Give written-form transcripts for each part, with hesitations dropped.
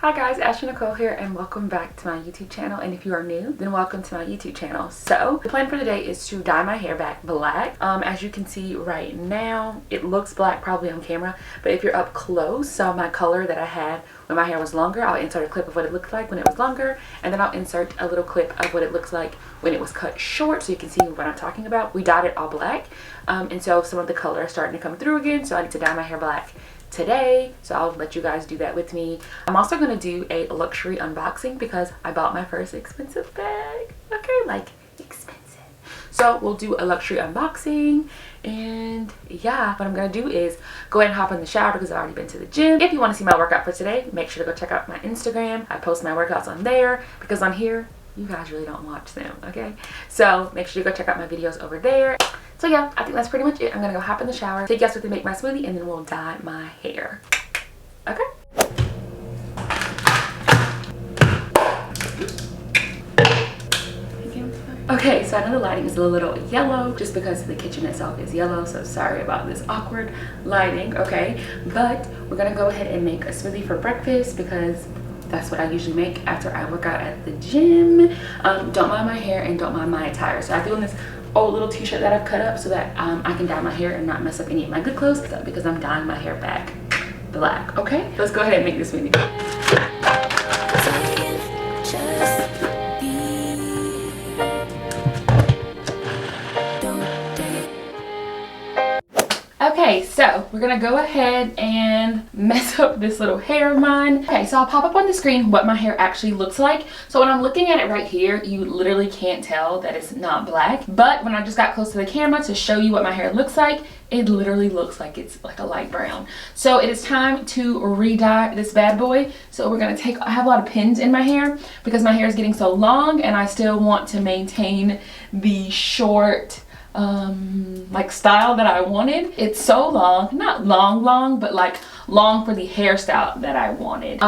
Hi guys, Ashley Nicole here and welcome back to my YouTube channel, and if you are new, then welcome to my YouTube channel. So the plan for today is to dye my hair back black. As you can see right now, it looks black probably on camera, but if you're up close, so my color that I had when my hair was longer, I'll insert a clip of what it looked like when it was longer, and then I'll insert a little clip of what it looks like when it was cut short, so you can see what I'm talking about. We dyed it all black, and so some of the color is starting to come through again, so I need to dye my hair black today, so I'll let you guys do that with me. I'm also going to do a luxury unboxing because I bought my first expensive bag. Okay, like expensive. So we'll do a luxury unboxing, and yeah, what I'm going to do is go ahead and hop in the shower because I've already been to the gym. If you want to see my workout for today, make sure to go check out my Instagram. I post my workouts on there because on here you guys really don't watch them, okay? So make sure you go check out my videos over there. So yeah, I think that's pretty much it. I'm gonna go hop in the shower, take you guys with me, make my smoothie, and then we'll dye my hair. Okay? Okay, so I know the lighting is a little yellow just because the kitchen itself is yellow, so sorry about this awkward lighting, okay? But we're gonna go ahead and make a smoothie for breakfast because that's what I usually make after I work out at the gym. Don't mind my hair and don't mind my attire. So I threw in this old little t-shirt that I've cut up so that I can dye my hair and not mess up any of my good clothes because I'm dyeing my hair back black. Okay, let's go ahead and make this smoothie. Okay, so we're gonna go ahead and mess up this little hair of mine. Okay, so I'll pop up on the screen what my hair actually looks like. So when I'm looking at it right here, you literally can't tell that it's not black. But when I just got close to the camera to show you what my hair looks like, it literally looks like it's like a light brown. So it is time to re-dye this bad boy. So we're gonna I have a lot of pins in my hair because my hair is getting so long and I still want to maintain the short like style that I wanted. It's so long, not long, but like long for the hairstyle that I wanted.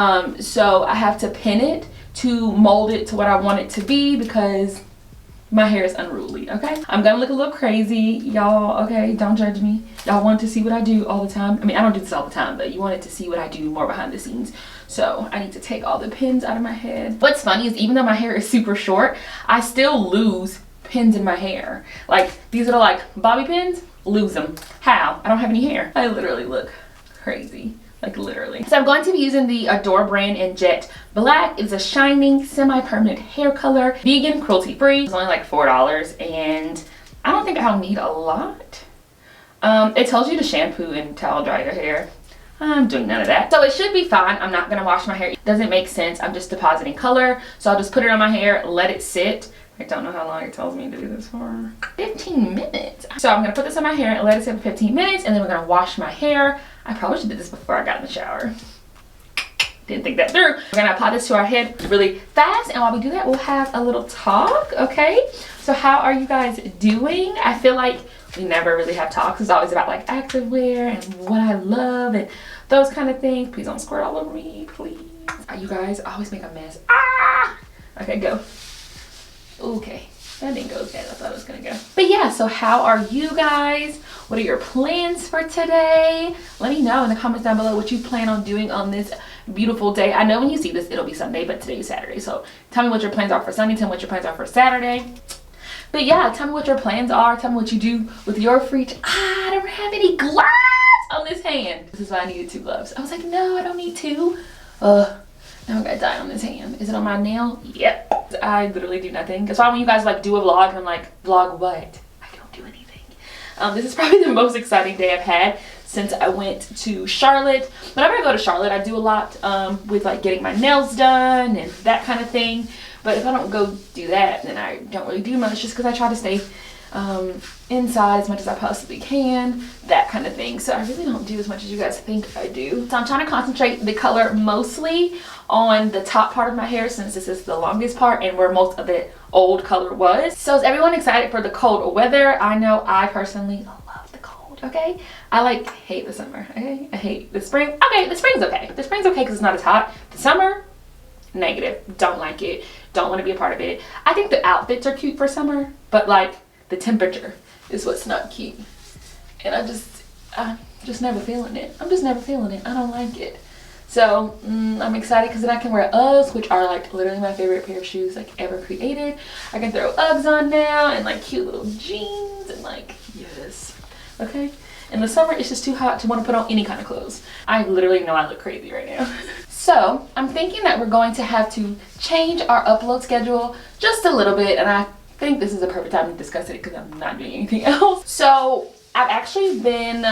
So I have to pin it to mold it to what I want it to be because my hair is unruly. Okay, I'm gonna look a little crazy, y'all. Okay, don't judge me. Y'all want to see what I do all the time. I mean, I don't do this all the time, but you wanted to see what I do more behind the scenes. So I need to take all the pins out of my head. What's funny is even though my hair is super short, I still lose pins in my hair. Like these are like bobby pins, lose them. How? I don't have any hair. I literally look crazy, like literally. So I'm going to be using the Adore brand in Jet Black. It's a shining semi-permanent hair color, vegan, cruelty free. It's only like $4 and I don't think I'll need a lot. It tells you to shampoo and towel dry your hair. I'm doing none of that. So it should be fine. I'm not gonna wash my hair. It doesn't make sense. I'm just depositing color. So I'll just put it on my hair, let it sit. I don't know how long it tells me to do this for. 15 minutes. So I'm gonna put this on my hair and let it sit for 15 minutes and then we're gonna wash my hair. I probably should do this before I got in the shower. Didn't think that through. We're gonna apply this to our head really fast, and while we do that, we'll have a little talk, okay? So how are you guys doing? I feel like we never really have talks. It's always about like activewear and what I love and those kind of things. Please don't squirt all over me, please. You guys always make a mess. Ah! Okay, go. Okay, that didn't go as bad as I thought it was gonna go. But yeah, so how are you guys? What are your plans for today? Let me know in the comments down below what you plan on doing on this beautiful day. I know when you see this, it'll be Sunday, but today is Saturday. So tell me what your plans are for Sunday. Tell me what your plans are for Saturday. But yeah, tell me what your plans are. Tell me what you do with your free time. I don't have any gloves on this hand. This is why I needed 2 gloves. I was like, no, I don't need 2. Now I got dye on this hand. Is it on my nail? Yep. I literally do nothing. That's why when you guys like do a vlog and I'm like, vlog what? I don't do anything. This is probably the most exciting day I've had since I went to Charlotte. Whenever I go to Charlotte, I do a lot with like getting my nails done and that kind of thing. But if I don't go do that, then I don't really do much just because I try to stay inside as much as I possibly can, that kind of thing. So I really don't do as much as you guys think I do. So I'm trying to concentrate the color mostly on the top part of my hair since this is the longest part and where most of the old color was. So is everyone excited for the cold weather? I know I personally love the cold, okay? I like hate the summer, okay? I hate the spring. Okay, the spring's okay. The spring's okay because it's not as hot. The summer, negative. Don't like it. Don't want to be a part of it. I think the outfits are cute for summer, but like the temperature is what's not cute. And I'm just never feeling it. I'm just never feeling it. I don't like it. So I'm excited because then I can wear Uggs, which are like literally my favorite pair of shoes like ever created. I can throw Uggs on now and like cute little jeans and like, yes, okay. In the summer, it's just too hot to want to put on any kind of clothes. I literally know I look crazy right now. So I'm thinking that we're going to have to change our upload schedule just a little bit, and I think this is a perfect time to discuss it because I'm not doing anything else. So I've actually been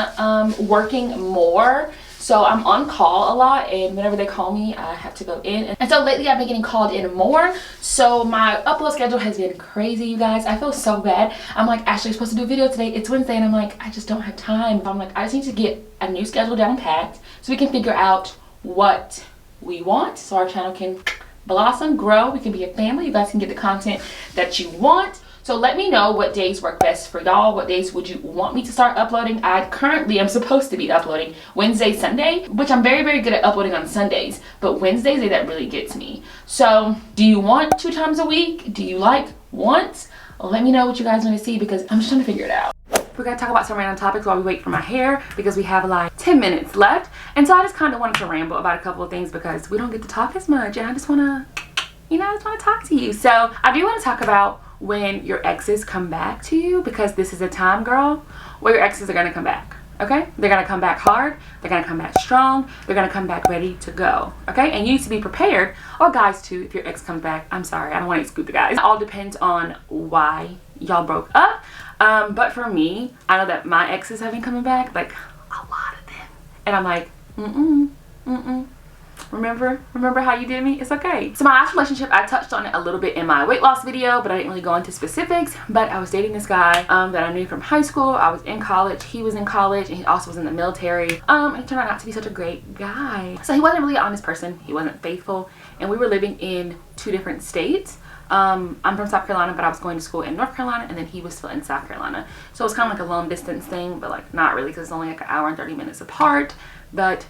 working more. So I'm on call a lot, and whenever they call me, I have to go in. And so lately I've been getting called in more. So my upload schedule has been crazy, you guys. I feel so bad. I'm like, Ashley, you're supposed to do a video today. It's Wednesday, and I'm like, I just don't have time. I'm like, I just need to get a new schedule down packed so we can figure out what we want so our channel can blossom, grow. We can be a family. You guys can get the content that you want. So let me know what days work best for y'all. What days would you want me to start uploading? I currently am supposed to be uploading Wednesday, Sunday, which I'm very, very good at uploading on Sundays. But Wednesdays, that really gets me. So do you want 2 times a week? Do you like once? Let me know what you guys want to see because I'm just trying to figure it out. We're going to talk about some random topics while we wait for my hair because we have like 10 minutes left. And so I just kind of wanted to ramble about a couple of things because we don't get to talk as much. And I just want to, I just want to talk to you. So I do want to talk about when your exes come back to you, because this is a time, girl, where your exes are going to come back. Okay, they're going to come back hard, they're going to come back strong, they're going to come back ready to go. Okay, and you need to be prepared, or guys too, if your ex comes back. I'm sorry, I don't want to exclude the guys. It all depends on why y'all broke up. But for me, I know that my exes have been coming back, like a lot of them, and I'm like, remember how you did me? It's okay. So my last relationship, I touched on it a little bit in my weight loss video, but I didn't really go into specifics. But I was dating this guy that I knew from high school. I was in college, he was in college, and he also was in the military. And he turned out not to be such a great guy. So he wasn't really an honest person, he wasn't faithful, and we were living in 2 different states. I'm from South Carolina, but I was going to school in North Carolina, and then he was still in South Carolina. So it was kind of like a long distance thing, but like not really, because it's only like 1 hour and 30 minutes apart. But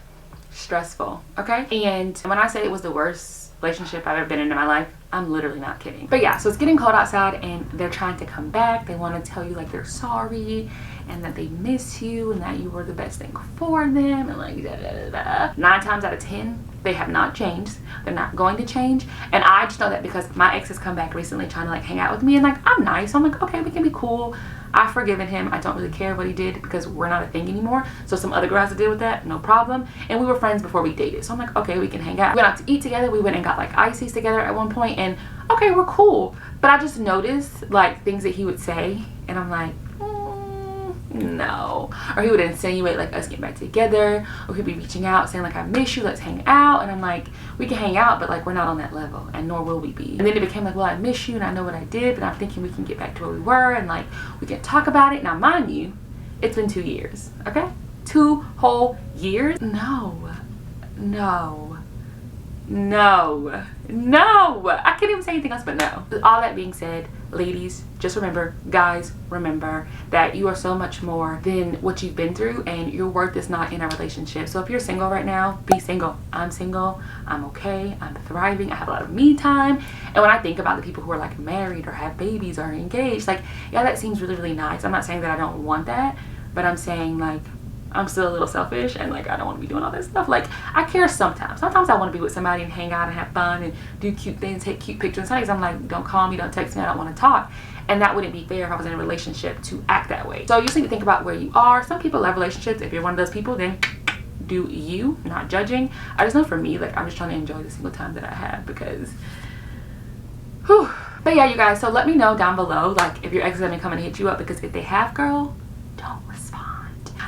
stressful, okay? And when I say it was the worst relationship I've ever been in my life, I'm literally not kidding. But yeah, so it's getting cold outside and they're trying to come back. They want to tell you like they're sorry and that they miss you and that you were the best thing for them and like da da da da. 9 times out of 10 they have not changed. They're not going to change. And I just know that because my ex has come back recently trying to like hang out with me, and like I'm nice, so I'm like, okay, we can be cool. I've forgiven him. I don't really care what he did because we're not a thing anymore. So some other girls that did with that, no problem. And we were friends before we dated. So I'm like, okay, we can hang out. We went out to eat together. We went and got like ices together at one point, and okay, we're cool. But I just noticed like things that he would say, and I'm like, no. Or he would insinuate like us getting back together, or he'd be reaching out saying like, I miss you, let's hang out. And I'm like, we can hang out, but like we're not on that level, and nor will we be. And then it became like, well, I miss you and I know what I did, but I'm thinking we can get back to where we were and like we can talk about it. Now mind you, it's been 2 years, okay? 2 whole years. No, I can't even say anything else but no. With all that being said, ladies, just remember, guys, remember that you are so much more than what you've been through, and your worth is not in a relationship. So if you're single right now, be single. I'm single, I'm okay, I'm thriving, I have a lot of me time. And when I think about the people who are like married or have babies or are engaged, like, yeah, that seems really, really nice. I'm not saying that I don't want that, but I'm saying like, I'm still a little selfish, and like I don't want to be doing all that stuff. Like I care sometimes. Sometimes I want to be with somebody and hang out and have fun and do cute things, take cute pictures. Sometimes I'm like, don't call me, don't text me, I don't want to talk. And that wouldn't be fair if I was in a relationship to act that way. So you just need to think about where you are. Some people love relationships. If you're one of those people, then do you, not judging. I just know for me, like I'm just trying to enjoy the single time that I have because whew. But yeah, you guys, so let me know down below like if your ex is gonna come and hit you up, because if they have, girl, don't respond.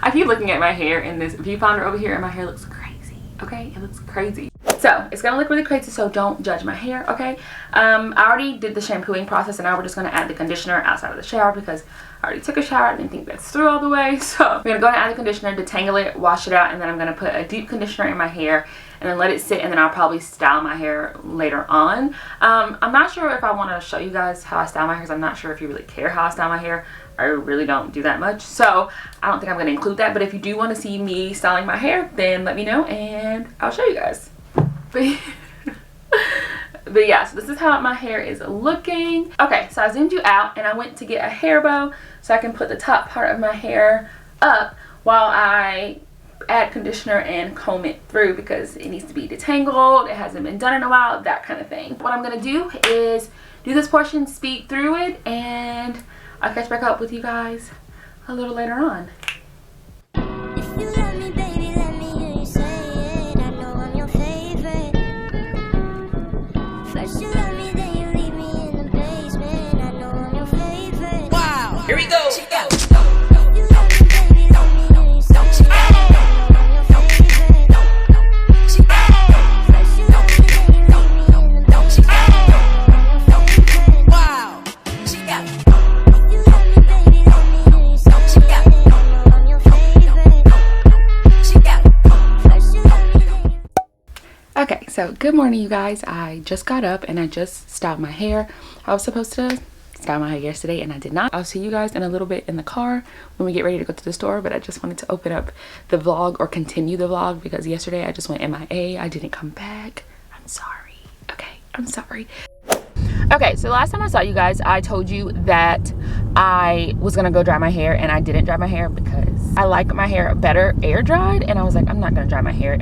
I keep looking at my hair in this viewfinder over here, and my hair looks crazy, okay? It looks crazy. So it's gonna look really crazy, so don't judge my hair, okay? I already did the shampooing process, and now we're just gonna add the conditioner outside of the shower because I already took a shower. I didn't think that's through all the way. So we're gonna go and add the conditioner, detangle it, wash it out, and then I'm gonna put a deep conditioner in my hair and then let it sit, and then I'll probably style my hair later on. I'm not sure if I want to show you guys how I style my hair, because I'm not sure if you really care how I style my hair. I really don't do that much, so I don't think I'm going to include that. But if you do want to see me styling my hair, then let me know and I'll show you guys. But yeah, so this is how my hair is looking. Okay, so I zoomed you out and I went to get a hair bow so I can put the top part of my hair up while I add conditioner and comb it through because it needs to be detangled. It hasn't been done in a while, that kind of thing. What I'm gonna do is do this portion, speed through it, and I'll catch back up with you guys a little later on. If you love me, baby, let me hear you say it. I know I'm your favorite. First you love me, then you leave me in the basement. I know I'm your favorite. Wow, here we go. If you love me, baby, let me hear you say it. I know I'm your favorite. First you love me, then you leave me in the basement. I know I'm your favorite. Wow, she got me. If you love me, baby, let me hear you say it. I know I'm your favorite. She got me. First you love me, then you Okay, so good morning, you guys. I just got up and I just styled my hair. I was supposed to style my hair yesterday and I did not. I'll see you guys in a little bit in the car when we get ready to go to the store, but I just wanted to open up the vlog or continue the vlog because yesterday I just went MIA. I didn't come back. I'm sorry. Okay, I'm sorry. Okay, so last time I saw you guys, I told you that I was gonna go dry my hair and I didn't dry my hair because I like my hair better air dried, and I was like, I'm not gonna dry my hair.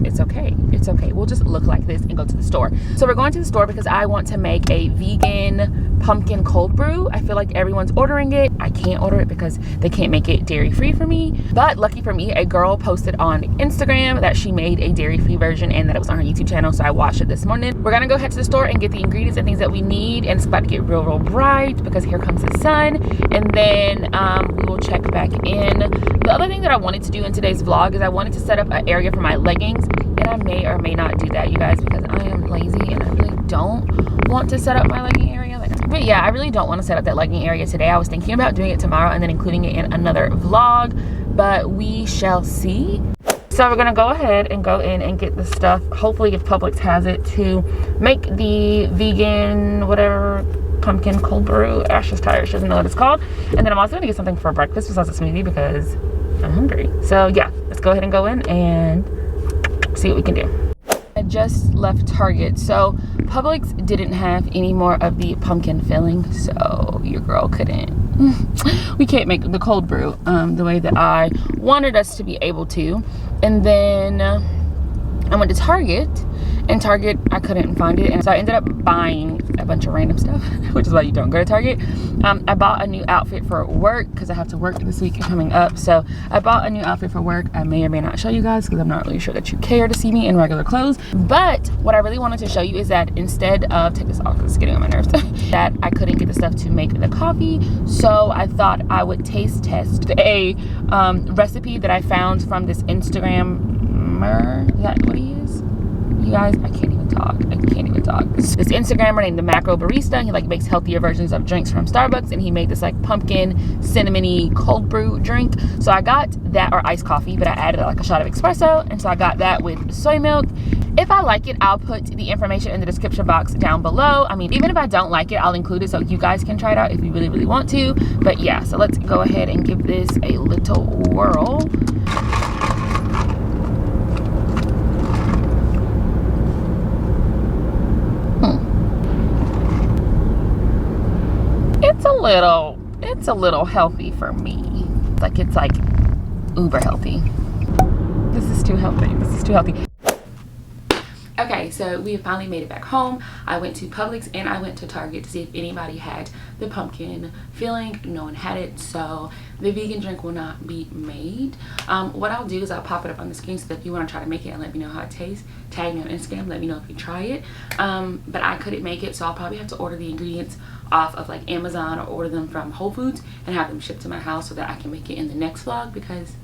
It's okay. It's okay. We'll just look like this and go to the store. So we're going to the store because I want to make a vegan pumpkin cold brew. I feel like everyone's ordering it. I can't order it because they can't make it dairy free for me. But lucky for me, a girl posted on Instagram that she made a dairy free version and that it was on her YouTube channel. So I watched it this morning. We're gonna go head to the store and get the ingredients and things that we need. And it's about to get real bright because here comes the sun. And then we will check back in. The other thing that I wanted to do in today's vlog is I wanted to set up an area for my leggings. And I may or may not do that, you guys, because I am lazy and I really don't want to set up my legging area. But yeah, I really don't want to set up that legging area today. I was thinking about doing it tomorrow and then including it in another vlog, but we shall see. So we're gonna go ahead and go in and get the stuff, hopefully if Publix has it, to make the vegan whatever pumpkin cold brew. Ash is tired, she doesn't know what it's called. And then I'm also gonna get something for breakfast besides a smoothie because I'm hungry. So yeah, let's go ahead and go in and see what we can do. I just left Target, so Publix didn't have any more of the pumpkin filling, so your girl couldn't. We can't make the cold brew the way that I wanted us to be able to. And then I went to Target, and Target, I couldn't find it, and so I ended up buying a bunch of random stuff, which is why you don't go to Target. I bought a new outfit for work because I have to work this week coming up, so I bought a new outfit for work. I may or may not show you guys because I'm not really sure that you care to see me in regular clothes, but what I really wanted to show you is that instead of, take this off because it's getting on my nerves, that I couldn't get the stuff to make the coffee, so I thought I would taste test a recipe that I found from this Instagrammer. Is that what he is? You guys, I can't even talk. This Instagrammer named the Macro Barista. He like makes healthier versions of drinks from Starbucks, and he made this like pumpkin cinnamony cold brew drink. So I got that, or iced coffee, but I added like a shot of espresso, and so I got that with soy milk. If I like it, I'll put the information in the description box down below. I mean, even if I don't like it, I'll include it so you guys can try it out if you really want to. But yeah, so let's go ahead and give this a little whirl. It's a little healthy for me. It's like uber healthy. This is too healthy. Okay, so we have finally made it back home. I went to Publix and I went to Target to see if anybody had the pumpkin filling. No one had it, so the vegan drink will not be made. What I'll do is I'll pop it up on the screen so that if you want to try to make it and let me know how it tastes, tag me on Instagram, let me know if you try it. But I couldn't make it, so I'll probably have to order the ingredients off of like Amazon or order them from Whole Foods and have them shipped to my house so that I can make it in the next vlog because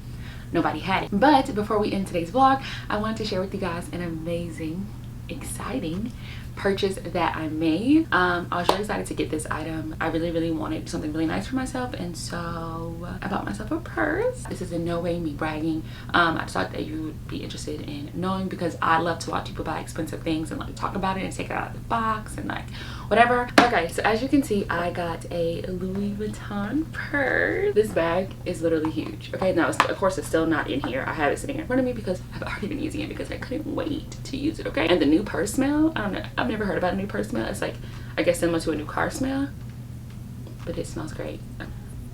nobody had it. But before we end today's vlog, I wanted to share with you guys an amazing, exciting purchase that I made. I was really excited to get this item. I really wanted something really nice for myself, and so I bought myself a purse. This is in no way me bragging. I just thought that you would be interested in knowing because I love to watch people buy expensive things and like talk about it and take it out of the box and like whatever. Okay, so as you can see, I got a Louis Vuitton purse. This bag is literally huge. Okay, now of course it's still not in here. I have it sitting in front of me because I've already been using it because I couldn't wait to use it. Okay, and the new purse smell, I don't know, I've never heard about a new purse smell. It's like, I guess similar to a new car smell, but it smells great.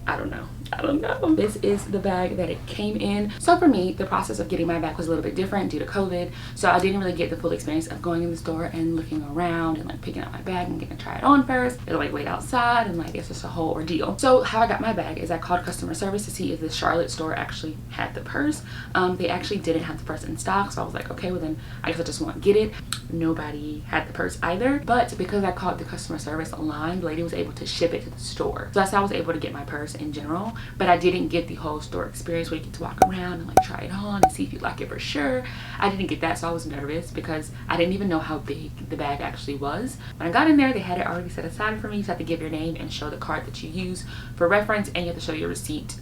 I don't know. I don't know. This is the bag that it came in. So for me, the process of getting my bag was a little bit different due to COVID. So I didn't really get the full experience of going in the store and looking around and like picking out my bag and getting to try it on first. It'll like wait outside and like it's just a whole ordeal. So how I got my bag is I called customer service to see if the Charlotte store actually had the purse. They actually didn't have the purse in stock. So I was like, okay, well then I guess I just won't get it. Nobody had the purse either. But because I called the customer service line, the lady was able to ship it to the store. So that's how I was able to get my purse in general. But I didn't get the whole store experience where you get to walk around and like try it on and see if you like it for sure. I didn't get that, so I was nervous because I didn't even know how big the bag actually was. When I got in there, they had it already set aside for me. You just have to give your name and show the card that you use for reference, and you have to show your receipt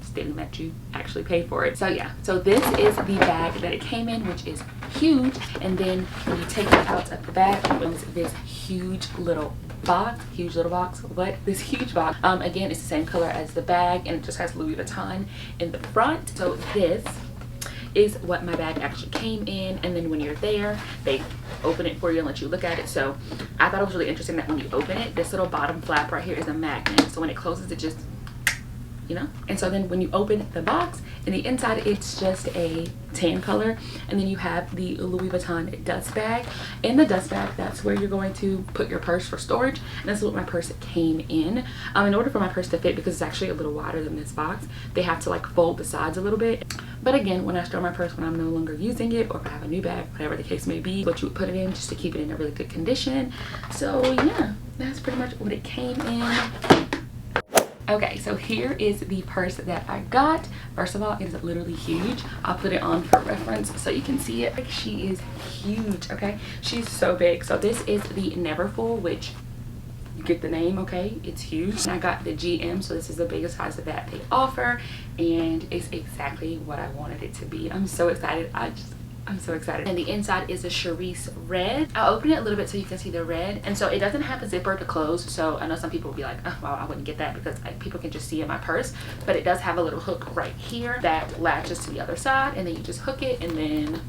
stating that you actually paid for it. So yeah, so this is the bag that it came in, which is huge. And then when you take it out of the bag, it comes this huge little box. This huge box. Again, it's the same color as the bag, and it just has Louis Vuitton in the front. So this is what my bag actually came in, and then when you're there, they open it for you and let you look at it. So I thought it was really interesting that when you open it, this little bottom flap right here is a magnet. So when it closes, it just, you know. And so then when you open the box, in the inside it's just a tan color, and then you have the Louis Vuitton dust bag. In the dust bag, that's where you're going to put your purse for storage, and that's what my purse came in. In order for my purse to fit, because it's actually a little wider than this box, they have to like fold the sides a little bit. But again, when I store my purse when I'm no longer using it, or if I have a new bag, whatever the case may be, what you would put it in just to keep it in a really good condition. So yeah, that's pretty much what it came in. Okay, so here is the purse that I got. First of all, it is literally huge. I'll put it on for reference so you can see it. Like, she is huge, okay? She's so big. So this is the Neverfull, which you get the name, okay? It's huge. And I got the GM, so this is the biggest size of that they offer, and it's exactly what I wanted it to be. I'm so excited. I'm so excited. And the inside is a cerise red. I'll open it a little bit so you can see the red. And so it doesn't have a zipper to close. So I know some people will be like, oh, well, I wouldn't get that because people can just see in my purse. But it does have a little hook right here that latches to the other side. And then you just hook it, and then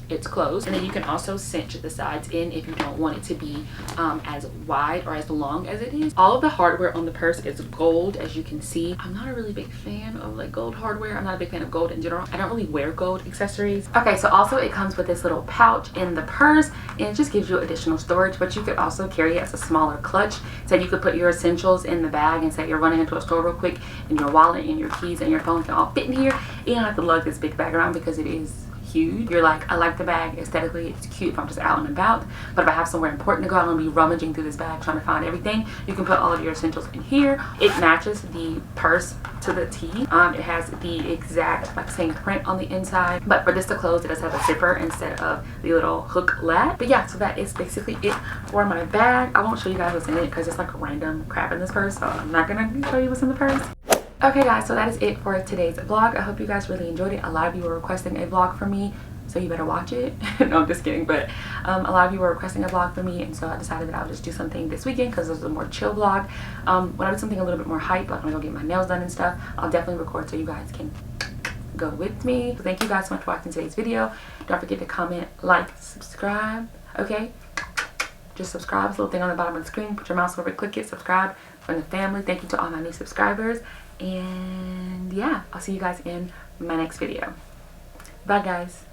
it's closed. And then you can also cinch the sides in if you don't want it to be as wide or as long as it is. All of the hardware on the purse is gold, as you can see. I'm not a really big fan of like gold hardware. I'm not a big fan of gold in general. I don't really wear gold accessories. Okay, so also it comes with this little pouch in the purse, and it just gives you additional storage, but you could also carry it as a smaller clutch. So you could put your essentials in the bag, and say you're running into a store real quick and your wallet and your keys and your phone can all fit in here. You don't have to lug this big bag around because it is huge. You're like, I like the bag aesthetically, it's cute if I'm just out and about, but if I have somewhere important to go, I'm gonna be rummaging through this bag trying to find everything. You can put all of your essentials in here. It matches the purse to the T. It has the exact like same print on the inside, but for this to close, it does have a zipper instead of the little hook lat. But yeah, so that is basically it for my bag. I won't show you guys what's in it because it's like random crap in this purse, so I'm not gonna show you what's in the purse. Okay guys, so that is it for today's vlog. I hope you guys really enjoyed it. A lot of you were requesting a vlog from me, so you better watch it. No, I'm just kidding, but a lot of you were requesting a vlog from me, and so I decided that I'll just do something this weekend because this is a more chill vlog. When I do something a little bit more hype, like when I go get my nails done and stuff, I'll definitely record so you guys can go with me. So thank you guys so much for watching today's video. Don't forget to comment, like, subscribe, okay? Just subscribe. It's a little thing on the bottom of the screen. Put your mouse over it, click it, subscribe. Join the family. Thank you to all my new subscribers. And yeah, I'll see you guys in my next video. Bye guys.